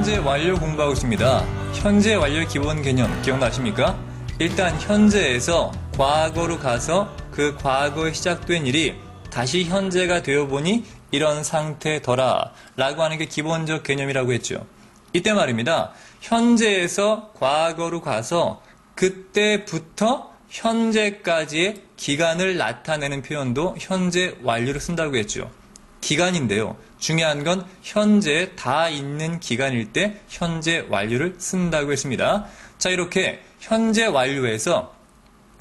현재 완료 공부하고 있습니다. 현재 완료 기본 개념 기억나십니까? 일단 현재에서 과거로 가서 그 과거에 시작된 일이 다시 현재가 되어보니 이런 상태더라 라고 하는 게 기본적 개념이라고 했죠. 이때 말입니다. 현재에서 과거로 가서 그때부터 현재까지의 기간을 나타내는 표현도 현재 완료를 쓴다고 했죠. 기간인데요. 중요한 건 현재에 다 있는 기간일 때 현재 완료를 쓴다고 했습니다. 자, 이렇게 현재 완료에서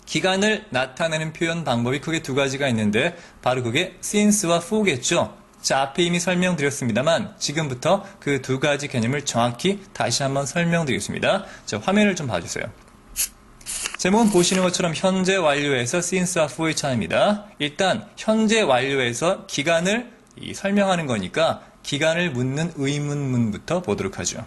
기간을 나타내는 표현 방법이 크게 두 가지가 있는데 바로 그게 since와 for겠죠. 자, 앞에 이미 설명드렸습니다만 지금부터 그 두 가지 개념을 정확히 다시 한번 설명드리겠습니다. 자, 화면을 좀 봐주세요. 제목은 보시는 것처럼 현재 완료에서 since와 for의 차이입니다. 일단 현재 완료에서 기간을 설명하는 거니까 기간을 묻는 의문문부터 보도록 하죠.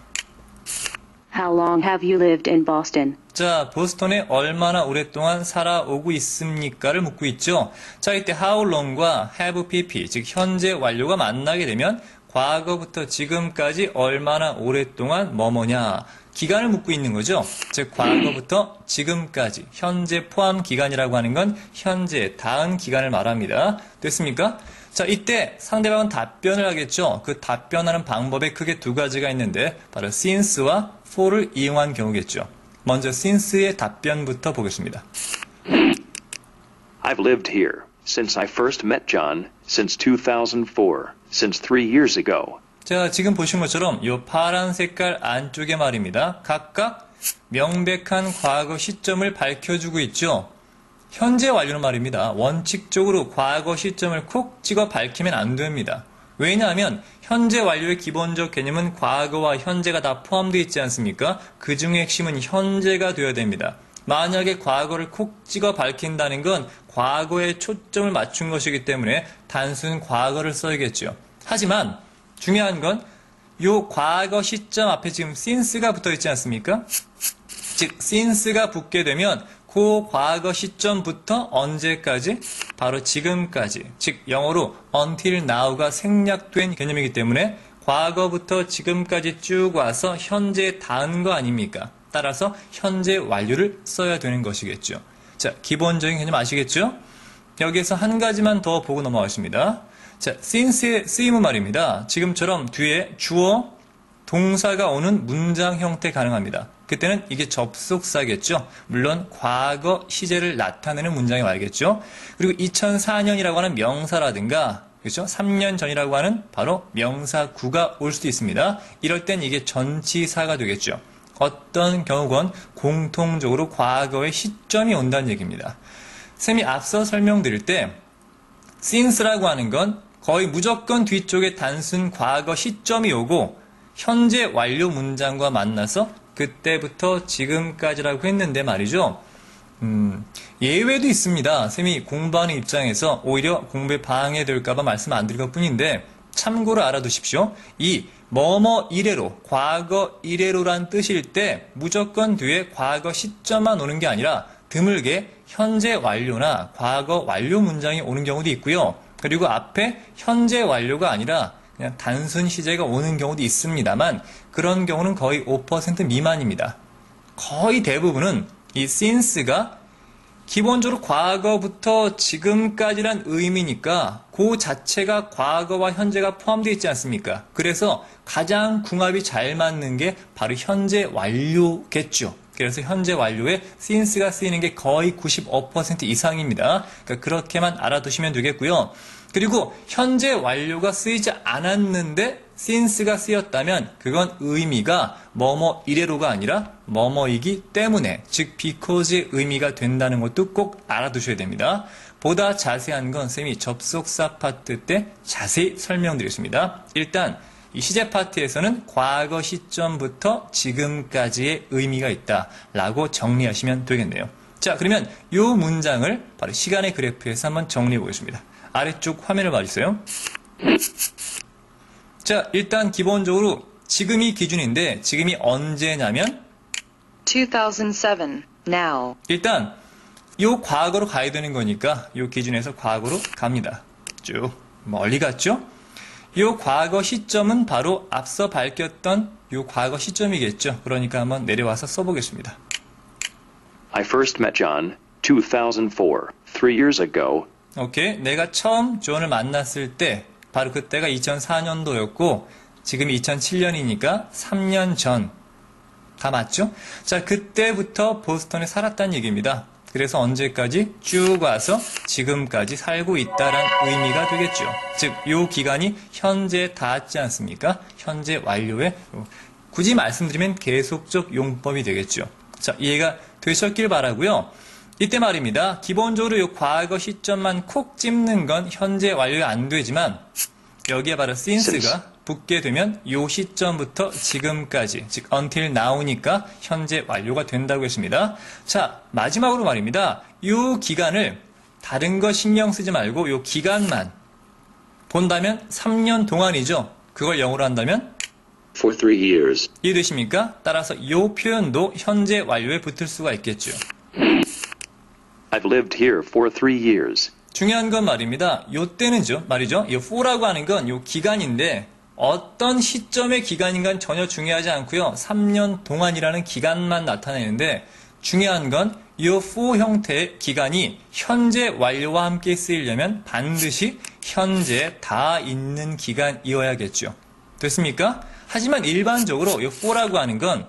How long have you lived in Boston? 자, 보스턴에 얼마나 오랫동안 살아오고 있습니까를 묻고 있죠. 자, 이때 how long과 have pp, 즉 현재 완료가 만나게 되면 과거부터 지금까지 얼마나 오랫동안 뭐뭐냐 기간을 묻고 있는 거죠. 즉 과거부터 지금까지 현재 포함 기간이라고 하는 건 현재 닿은 기간을 말합니다. 됐습니까? 자, 이때 상대방은 답변을 하겠죠. 그 답변하는 방법에 크게 두 가지가 있는데 바로 since와 for를 이용한 경우겠죠. 먼저 since의 답변부터 보겠습니다. I've lived here since I first met John since 2004, since 3 years ago. 자, 지금 보신 것처럼 이 파란 색깔 안쪽에 말입니다. 각각 명백한 과거 시점을 밝혀주고 있죠. 현재 완료는 말입니다. 원칙적으로 과거 시점을 콕 찍어 밝히면 안 됩니다. 왜냐하면 현재 완료의 기본적 개념은 과거와 현재가 다 포함되어 있지 않습니까? 그 중에 핵심은 현재가 되어야 됩니다. 만약에 과거를 콕 찍어 밝힌다는 건 과거에 초점을 맞춘 것이기 때문에 단순 과거를 써야겠죠. 하지만 중요한 건 이 과거 시점 앞에 지금 since가 붙어 있지 않습니까? 즉 since가 붙게 되면 그 과거 시점부터 언제까지? 바로 지금까지, 즉 영어로 until now가 생략된 개념이기 때문에 과거부터 지금까지 쭉 와서 현재에 닿은 거 아닙니까? 따라서 현재 완료를 써야 되는 것이겠죠. 자, 기본적인 개념 아시겠죠? 여기에서 한 가지만 더 보고 넘어가겠습니다. 자, since의 쓰임은 말입니다. 지금처럼 뒤에 주어, 동사가 오는 문장 형태 가능합니다. 그때는 이게 접속사겠죠. 물론 과거 시제를 나타내는 문장이 와야겠죠. 그리고 2004년이라고 하는 명사라든가 그렇죠? 3년 전이라고 하는 바로 명사구가 올 수도 있습니다. 이럴 땐 이게 전치사가 되겠죠. 어떤 경우건 공통적으로 과거의 시점이 온다는 얘기입니다. 쌤이 앞서 설명드릴 때 since라고 하는 건 거의 무조건 뒤쪽에 단순 과거 시점이 오고 현재 완료 문장과 만나서 그때부터 지금까지라고 했는데 말이죠. 예외도 있습니다. 쌤이 공부하는 입장에서 오히려 공부에 방해될까봐 말씀 안 드릴 것 뿐인데 참고로 알아두십시오. 이 뭐뭐 이래로, 과거 이래로란 뜻일 때 무조건 뒤에 과거 시점만 오는 게 아니라 드물게 현재 완료나 과거 완료 문장이 오는 경우도 있고요. 그리고 앞에 현재 완료가 아니라 그냥 단순 시제가 오는 경우도 있습니다만 그런 경우는 거의 5% 미만입니다. 거의 대부분은 이 since가 기본적으로 과거부터 지금까지란 의미니까 그 자체가 과거와 현재가 포함되어 있지 않습니까? 그래서 가장 궁합이 잘 맞는 게 바로 현재 완료겠죠. 그래서 현재 완료에 since가 쓰이는 게 거의 95% 이상입니다. 그러니까 그렇게만 알아두시면 되겠고요. 그리고 현재 완료가 쓰이지 않았는데 since가 쓰였다면 그건 의미가 뭐뭐 이래로가 아니라 뭐뭐이기 때문에 즉 because의 의미가 된다는 것도 꼭 알아두셔야 됩니다. 보다 자세한 건 쌤이 접속사 파트 때 자세히 설명드리겠습니다. 일단 이 시제 파트에서는 과거 시점부터 지금까지의 의미가 있다라고 정리하시면 되겠네요. 자, 그러면 이 문장을 바로 시간의 그래프에서 한번 정리해 보겠습니다. 아래쪽 화면을 봐주세요. 자, 일단 기본적으로 지금이 기준인데 지금이 언제냐면 2007, now. 일단 이 과거로 가야 되는 거니까 이 기준에서 과거로 갑니다. 쭉 멀리 갔죠? 이 과거 시점은 바로 앞서 밝혔던 요 과거 시점이겠죠. 그러니까 한번 내려와서 써보겠습니다. I first met John 2004, 3 years ago. 오케이. 내가 처음 존을 만났을 때, 바로 그때가 2004년도였고, 지금이 2007년이니까 3년 전. 다 맞죠? 자, 그때부터 보스턴에 살았다는 얘기입니다. 그래서 언제까지? 쭉 와서 지금까지 살고 있다란 의미가 되겠죠. 즉, 요 기간이 현재에 닿았지 않습니까? 현재 완료에 굳이 말씀드리면 계속적 용법이 되겠죠. 자, 이해가 되셨길 바라고요. 이때 말입니다. 기본적으로 요 과거 시점만 콕 찝는 건 현재 완료에 안 되지만 여기에 바로 since가 붙게 되면 요 시점부터 지금까지, 즉 until now니까 현재 완료가 된다고 했습니다. 자, 마지막으로 말입니다. 요 기간을 다른 거 신경 쓰지 말고 요 기간만 본다면 3년 동안이죠. 그걸 영어로 한다면 For 3 years. 이해되십니까? 따라서 요 표현도 현재 완료에 붙을 수가 있겠죠. I've lived here for 3 years. 중요한 건 말입니다. 요 때는죠. 말이죠. 이 for라고 하는 건 요 기간인데 어떤 시점의 기간인가는 전혀 중요하지 않고요. 3년 동안이라는 기간만 나타내는데 중요한 건 이 for 형태의 기간이 현재 완료와 함께 쓰이려면 반드시 현재 다 있는 기간이어야겠죠. 됐습니까? 하지만 일반적으로 이 for라고 하는 건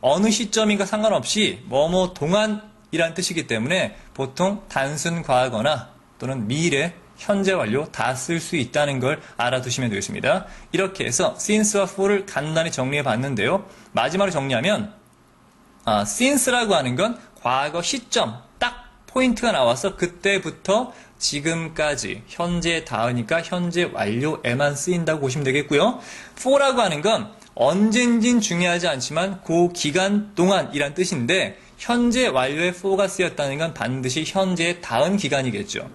어느 시점인가 상관없이 뭐뭐 동안이란 뜻이기 때문에 보통 단순 과거나 또는 미래, 현재 완료 다 쓸 수 있다는 걸 알아두시면 되겠습니다. 이렇게 해서 since와 for를 간단히 정리해 봤는데요. 마지막으로 정리하면 since라고 하는 건 과거 시점, 딱 포인트가 나와서 그때부터 지금까지 현재에 닿으니까 현재 완료에만 쓰인다고 보시면 되겠고요. for라고 하는 건 언젠진 중요하지 않지만 그 기간 동안이란 뜻인데 현재 완료에 for가 쓰였다는 건 반드시 현재에 닿은 기간이겠죠.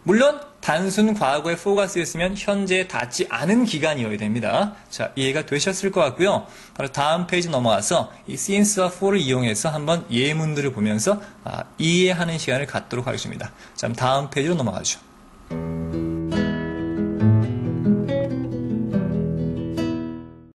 물론 단순 과거에 for가 쓰였으면 현재에 닿지 않은 기간이어야 됩니다. 자, 이해가 되셨을 것 같고요. 바로 다음 페이지 넘어가서 이 since와 for를 이용해서 한번 예문들을 보면서 이해하는 시간을 갖도록 하겠습니다. 자, 다음 페이지로 넘어가죠.